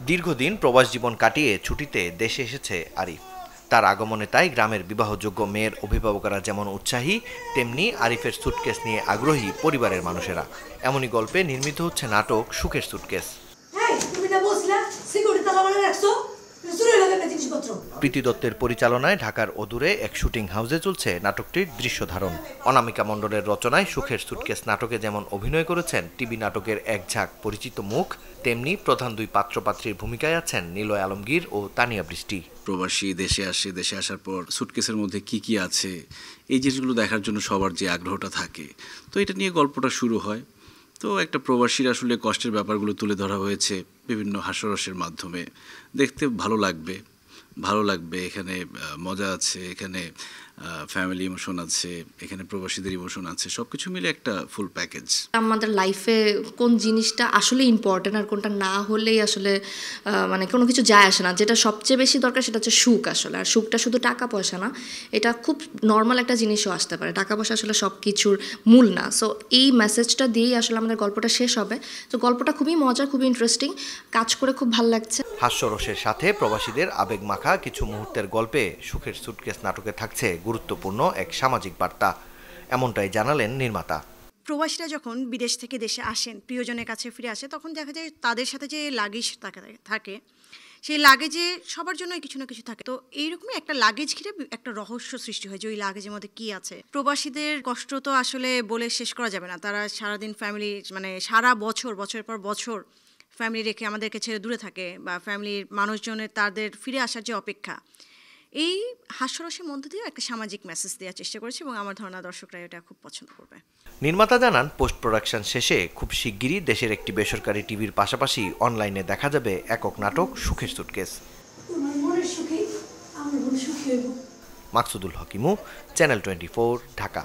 দীর্ঘদিন প্রবাস জীবন কাটিয়ে ছুটিতে দেশে এসেছে আরিফ। তার আগমনে তাই গ্রামের বিবাহযোগ্য মেয়ের অভিভাবকরা যেমন উৎসাহী, তেমনি আরিফের সুটকেস নিয়ে আগ্রহী পরিবারের মানুষেরা। এমনই গল্পে নির্মিত হচ্ছে নাটক সুখের সুটকেস। প্রীতি দত্তের পরিচালনায় ঢাকার অদূরে এক শুটিং হাউসে চলছে নাটকটির দৃশ্য ধারণ। অনামিকা মণ্ডলের রচনায় সুখের সুটকেস নাটকে যেমন অভিনয় করেছেন টিভি নাটকের এক ঝাঁক পরিচিত মুখ, তেমনি প্রধান দুই পাত্রপাত্রীর ভূমিকায় আছেন নিলয় আলমগীর ও তানিয়া বৃষ্টি। প্রবাসী দেশে আসার পর সুটকেসের মধ্যে কি আছে এই জিনিসগুলো দেখার জন্য সবার যে আগ্রহটা থাকে, তো এটা নিয়ে গল্পটা শুরু হয়। তো একটা প্রবাসীর আসলে কষ্টের ব্যাপারগুলো তুলে ধরা হয়েছে বিভিন্ন হাস্যরসের মাধ্যমে। দেখতে ভালো লাগবে। এখানে মজা আছে, এখানে ফ্যামিলি ইমোশন আছে, এখানে প্রবাসীদের ইমোশন আছে, সবকিছু মিলে একটা ফুল প্যাকেজ। আমাদের লাইফে কোন জিনিসটা আসলে ইম্পর্টেন্ট আর কোনটা না হলেই আসলে মানে কোনো কিছু যায় আসে না। যেটা সবচেয়ে বেশি দরকার সেটা হচ্ছে সুখ আসলে। আর সুখটা শুধু টাকা পয়সা না, এটা খুব নর্মাল একটা জিনিসও আসতে পারে। টাকা পয়সা আসলে সব কিছুর মূল না। সো এই মেসেজটা দিয়েই আসলে আমাদের গল্পটা শেষ হবে। তো গল্পটা খুবই মজা, খুবই ইন্টারেস্টিং, কাজ করে খুব ভালো লাগছে। হাস্যরসের সাথে প্রবাসীদের আবেগ মাখা কিছু মুহূর্তের গল্পে সুখের সুটকেস নাটকে থাকছে গুরুত্বপূর্ণ এক সামাজিক বার্তা। এমনটাই জানালেন নির্মাতা। প্রবাসীরা যখন বিদেশ থেকে দেশে আসেন, প্রিয়জনের কাছে ফিরে আসে, তখন দেখা যায় তাদের সাথে যে লাগেজ থাকে সেই লাগেজে সবার জন্যই কিছু না কিছু থাকে। তো এইরকমই একটা লাগেজ ঘিরে একটা রহস্য সৃষ্টি হয় যে ওই লাগেজের মধ্যে কি আছে। প্রবাসীদের কষ্ট তো আসলে বলে শেষ করা যাবে না। তারা সারাদিন ফ্যামিলি মানে সারা বছরের পর বছর ফ্যামিলি রেখে আমাদেরকে ছেড়ে দূরে থাকে, বা ফ্যামিলির মানুষজনের তাদের ফিরে আসার যে অপেক্ষা, এই হাস্যরসের মধ্য দিয়ে একটা সামাজিক মেসেজ দেওয়ার চেষ্টা করেছি এবং আমার ধারণা দর্শকরা এটা খুব পছন্দ করবে। নির্মাতা জানান, পোস্ট প্রোডাকশন শেষে খুব শিগগিরই দেশের একটি বেসরকারি টিভির পাশাপাশি অনলাইনে দেখা যাবে একক নাটক সুখের সুটকেস। মাকসুদুল হকিমু, চ্যানেল 24, ঢাকা।